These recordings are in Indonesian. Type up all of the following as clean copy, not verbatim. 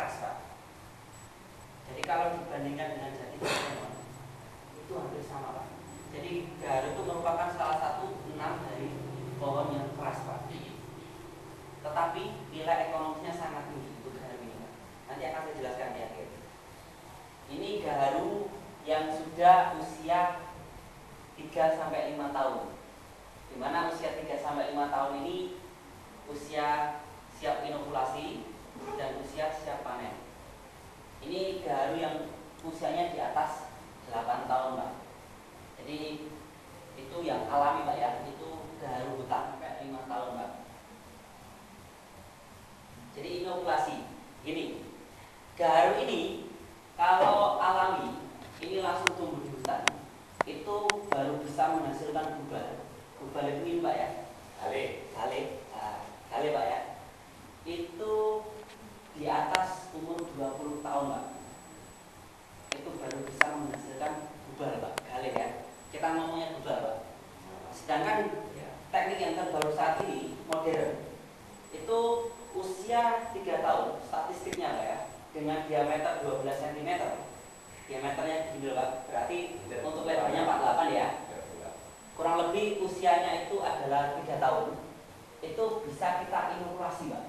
keras Pak. Jadi kalau dibandingkan dengan jati pohon itu hampir sama Pak. Jadi gaharu itu merupakan salah satu enam dari pohon yang keras Pak. Tetapi nilai ekonomisnya sangat tinggi untuk gaharu ini Pak. Nanti akan saya jelaskan di akhir. Ini gaharu yang sudah usia 3-5 tahun. Di mana usia 3-5 tahun ini usia siap inokulasi dan usia siap panen. Ini gaharu yang usianya di atas 8 tahun Pak. Jadi itu yang alami Pak ya, itu gaharu hutan sampai 5 tahun Pak. Jadi inokulasi, gini, gaharu ini kalau alami ini langsung tumbuh di hutan, itu baru bisa menghasilkan gubal. Gubal itu ini Pak ya, gale Pak ya. Itu di atas umur 20 tahun Pak. Itu baru bisa menghasilkan gubal Pak, gale ya. Kita ngomongnya gubal Pak. Sedangkan teknik yang terbaru saat ini modern itu usia 3 tahun statistiknya Pak ya, dengan diameter 12 cm. Diameternya gini Pak, berarti untuk lebarnya 48 ya. Kurang lebih usianya itu adalah 3 tahun. Itu bisa kita inokulasi Pak.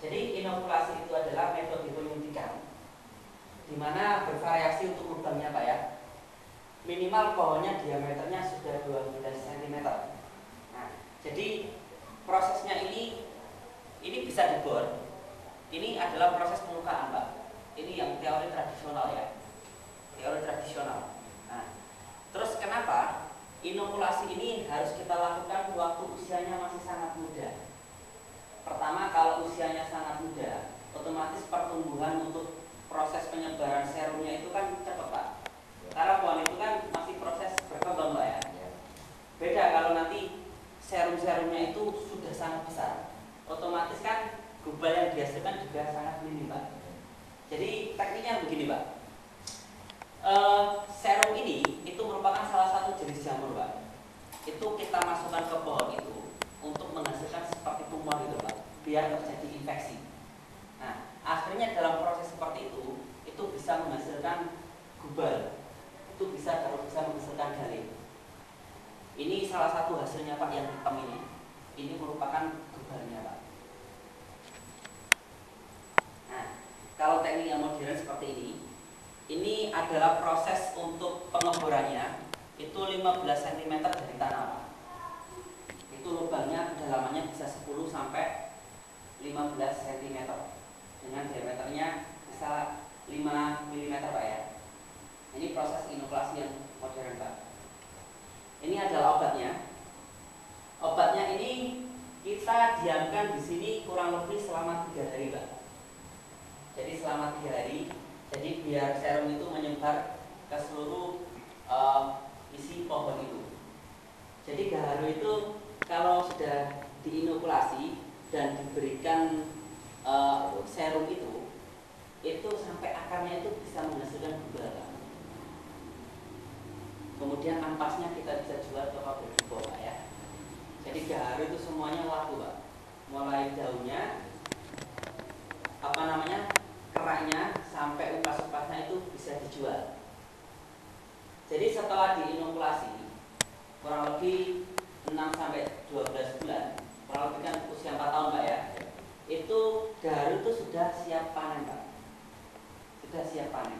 Jadi inokulasi itu adalah metode penyuntikan di mana bervariasi untuk lubangnya Pak ya. Minimal pohonnya diameternya sudah 12 cm. Nah, jadi prosesnya ini bisa dibor. Ini adalah proses pelukaan Pak. Ini yang teori tradisional ya. Teori tradisional. Nah, terus kenapa inokulasi ini harus kita lakukan waktu usianya masih sangat muda? Pertama, kalau usianya sangat muda, otomatis pertumbuhan untuk proses penyebaran serumnya itu kan cepat Pak. Karena pohon itu kan masih proses berkembang Pak ya. Beda kalau nanti serum-serumnya itu sudah sangat besar, otomatis kan gubal yang dihasilkan juga sangat minim Pak. Jadi tekniknya begini Pak. Serum ini itu merupakan salah satu jenis jamur Pak. Itu kita masukkan ke pohon itu untuk menghasilkan seperti tumor itu Pak, biar terjadi infeksi. Nah, akhirnya dalam proses seperti itu bisa menghasilkan gubal, itu bisa menghasilkan gale. Ini salah satu hasilnya Pak yang hitam ini. Ini merupakan gubalnya Pak. Nah, kalau teknik yang modern seperti ini adalah proses untuk pengeborannya itu 15 cm dari tanah Pak. Itu lubangnya kedalamannya bisa 10 sampai 15 cm dengan diameternya bisa 5 mm Pak ya. Ini proses inokulasi yang modern Pak. Ini adalah obatnya. Obatnya ini kita diamkan di sini kurang lebih selama 3 hari Pak. Jadi selama 3 hari, jadi biar serum itu menyebar ke seluruh isi pohon itu. Jadi gaharu itu kalau sudah diinokulasi dan diberikan serum itu sampai akarnya itu bisa menghasilkan gubal Pak. Kemudian ampasnya kita bisa jual ke pabrik gubal Pak ya. Jadi gaharu itu semuanya laku Pak. Mulai daunnya, keraknya sampai upas-upasnya itu bisa dijual. Jadi setelah diinokulasi kurang lebih 6-12 bulan, kurang lebih kan usia 4 tahun Pak ya, itu gaharu itu sudah siap panen Pak. Sudah siap panen.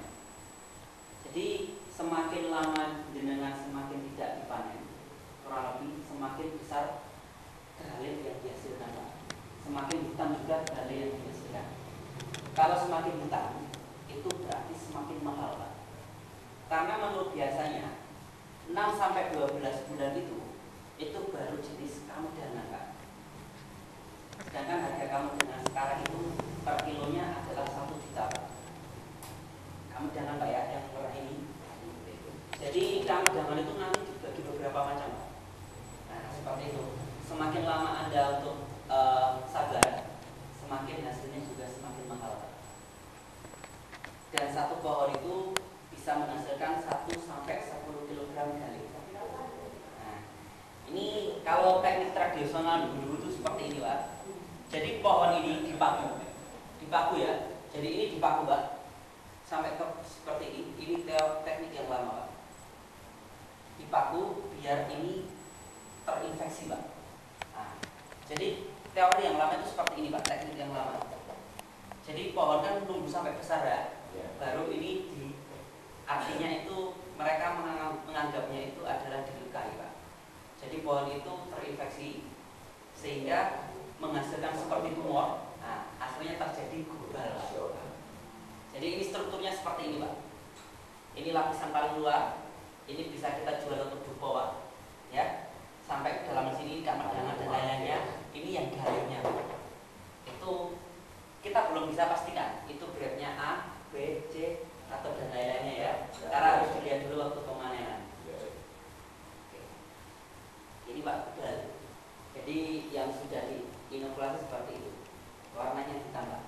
Jadi semakin lama jenengan semakin tidak dipanen, kurang lebih semakin besar gale yang dihasilkan Pak. Semakin hitam juga gale yang dihasilkan. Kalau semakin hitam itu berarti semakin mahal Pak. Karena menurut biasanya 6-12 bulan itu baru jenis kamudana Pak. Sedangkan harga kamudana sekarang itu per kilonya adalah 1 juta Pak. Kamudana Pak ya, yang murah ini. Jadi kamudana itu nanti dibagi beberapa macam Pak. Nah seperti itu. Semakin lama Anda untuk sabar, semakin hasilnya juga semakin mahal Pak. Dan satu pohon itu bisa menghasilkan 1-10 kg gale. Nah, ini kalau teknik tradisional dulu itu seperti ini Pak. Jadi pohon ini dipaku ya. Jadi ini dipaku Pak sampai ke seperti ini. Ini teknik yang lama Pak. Dipaku biar ini terinfeksi Pak. Nah, jadi teori yang lama itu seperti ini Pak, teknik yang lama. Jadi pohon kan tumbuh sampai besar ya. Baru ini artinya itu mereka menganggapnya itu adalah dilukai Pak. Jadi pohon itu terinfeksi sehingga menghasilkan seperti tumor. Nah, akhirnya terjadi gubal Pak. Jadi ini strukturnya seperti ini Pak. Ini lapisan paling luar. Ini bisa kita jual untuk dupo Pak. Ya, sampai ke dalam sini kamar dan lain-lainnya. Ini yang galingnya Pak. Itu kita belum bisa pastikan itu grade-nya A, B, C atau dan lain-lainnya ya. Karena harus dilihat dulu waktu pemanenan. Oke. Ini Pak gubal. Jadi yang sudah diinokulasi seperti itu. Warnanya ditambah.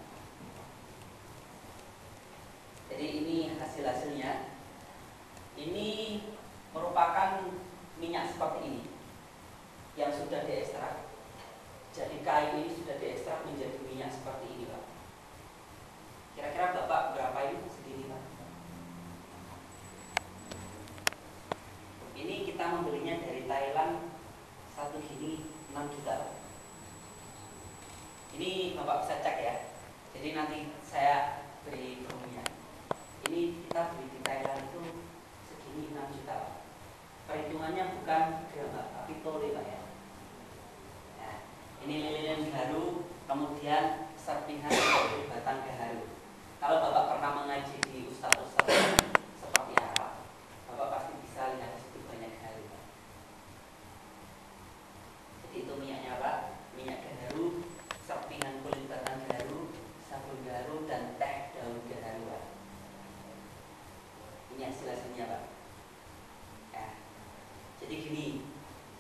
Jadi ini hasil-hasilnya. Ini merupakan minyak seperti ini yang sudah diekstrak. Jadi kayu ini sudah diekstrak menjadi minyak seperti ini Pak. Kira-kira Bapak berapa ini segini Pak? Ini kita membelinya dari Thailand, satu gini 6 juta Pak. Ini Bapak bisa cek ya. Jadi nanti saya beri promonya. Ini kita beli di Thailand itu segini 6 juta Pak. Perhitungannya bukan gram Pak, tapi tole Pak ya. Nah, ini lilin gaharu, kemudian serpihan batang gaharu. Kalau Bapak pernah mengaji di ustaz-ustaz seperti Arab, Bapak pasti bisa lihat di situ banyak gaharu Pak. Jadi itu minyaknya Pak, minyak gaharu, serpihan kulit batang gaharu, sabun gaharu, dan teh daun gaharu Pak. Ini hasil-hasilnya Pak. Ya. Jadi gini,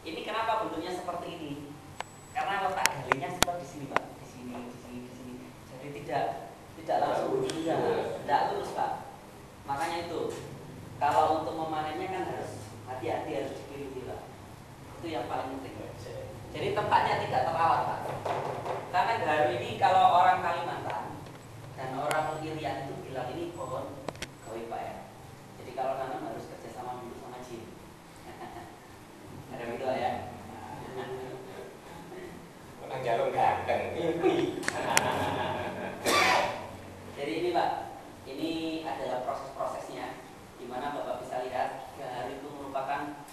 ini kenapa bentuknya seperti ini? Karena letak galingnya seperti di sini Pak, di sini. Jadi tidak langsung tidak lurus Pak. Makanya itu kalau untuk memanennya kan harus hati-hati, harus dipilih Pak. Itu yang paling penting. Jadi tempatnya tidak terawat Pak. Karena gaharu ini kalau orang Kalimantan dan orang Irian itu bilang ini pohon gawe Pak ya. Jadi kalau nanam harus kerjasama dulu sama jin. Ada gitu ya. Orang jalur ganteng. Jadi ini Pak, ini adalah proses-prosesnya, di mana Bapak bisa lihat gaharu itu merupakan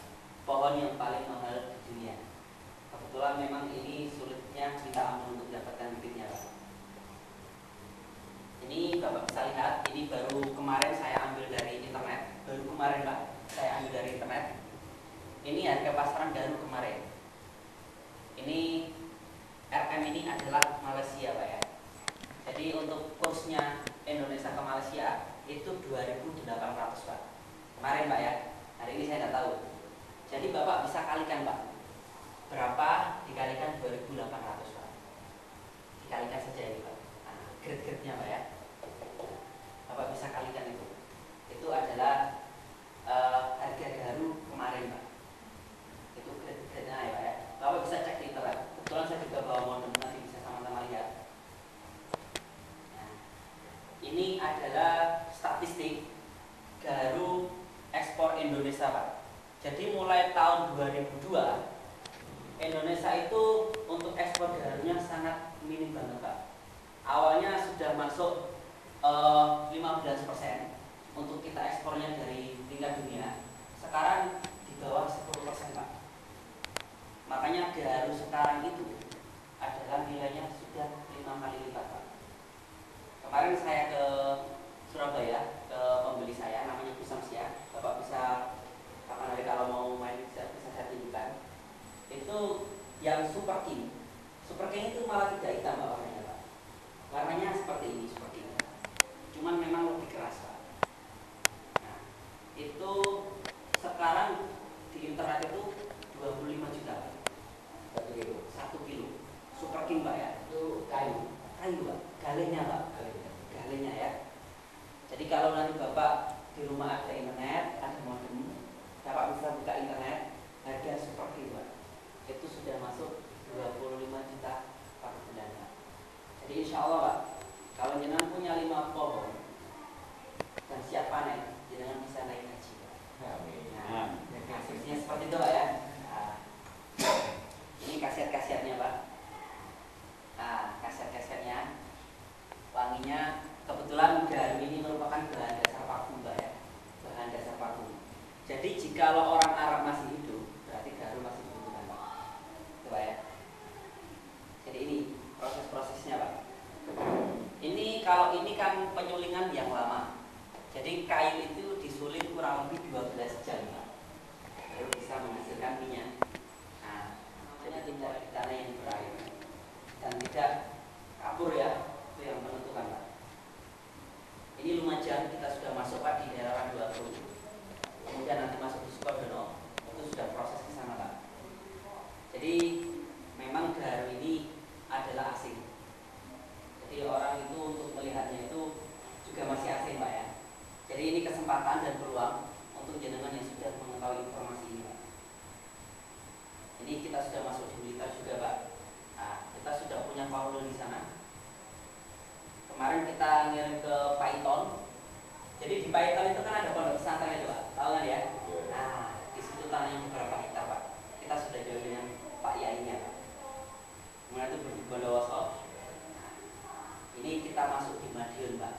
pohon yang paling mahal di dunia. Kebetulan memang ini sulitnya kita ambil untuk mendapatkan bibitnya Pak. Ini Bapak bisa lihat, ini baru kemarin saya ambil dari internet. Baru kemarin Pak, saya ambil dari internet. Ini harga pasaran baru kemarin. Ini RM ini adalah Malaysia Pak ya. Jadi untuk kursnya Indonesia ke Malaysia itu 2.800 Pak. Kemarin Pak ya. Hari ini saya nggak tahu. Jadi Bapak bisa kalikan Pak. Berapa dikalikan 2.800 Pak. Dikalikan saja ini Pak. Nah, grade-grade-nya Pak ya. Bapak bisa kalikan itu. Itu adalah harga gaharu kemarin Pak. Itu grade-grade-nya ya Pak ya. Bapak bisa cek di internet. Kebetulan saya juga bawa modem, nanti bisa sama-sama lihat. Nah, ini adalah statistik gaharu ekspor Indonesia Pak. Jadi mulai tahun 2002 Indonesia itu untuk ekspor gaharunya sangat minim banget Pak. Awalnya sudah masuk 15% untuk kita ekspornya dari tingkat dunia. Sekarang di bawah 10% Pak. Makanya gaharu sekarang itu adalah nilainya sudah 5 kali lipat Pak. Kemarin saya ke Surabaya, ke pembeli saya namanya Bu Samsia. Bapak bisa kapan hari kalau mau main bisa saya tunjukkan. Itu yang Super King. Super King itu malah tidak hitam Pak warnanya Pak. Warnanya seperti ini, seperti ini. Cuman memang lebih keras Pak. Nah, itu sekarang di internet itu 25 juta Pak. 1 kilo. Super King Pak ya. Itu kayu Pak. Galenya Pak. Galenya ya. Jadi kalau nanti Bapak di rumah ada internet, ada modem, Bapak bisa buka internet, harga Super King Pak. Itu sudah masuk 25 juta per bulan Pak. Jadi insya Allah Pak, kalau jenengan punya 50 artinya kebetulan garam ini merupakan bahan dasar parfum Mbak ya, bahan dasar parfum. Jadi jikalau orang Arab masih hidup, berarti garam masih dibutuhkan Pak. Coba ya. Jadi ini proses-prosesnya Pak. Ini kalau ini kan penyulingan yang lama. Jadi kayu itu disuling kurang lebih 12 jam Pak, baru bisa menghasilkan minyak. Nah, jadi tidak di tanah yang berair dan tidak kabur ya, itu yang menentukan Pak. Ini Lumajang kita sudah masuk Pak di daerah 20. Kemudian nanti masuk di Sukodono, itu sudah proses ke sana Pak. Jadi memang garam ini adalah asing. Jadi orang itu untuk melihatnya itu juga masih asing Pak ya. Jadi ini kesempatan dan peluang untuk jenengan yang sudah mengetahui informasi ini Pak. Ini kita sudah masuk di Blitar juga Pak. Nah, kita sudah punya Paulo di sana. Kemarin kita ngirim ke Paiton. Jadi di Paiton itu kan ada pondok pesantren itu Pak, tahu kan ya? Nah, di situ tanahnya beberapa hektar Pak. Kita sudah jauh dengan Pak Yainya Pak. Kemudian itu di Bondowoso. Nah, ini kita masuk di Madiun Pak.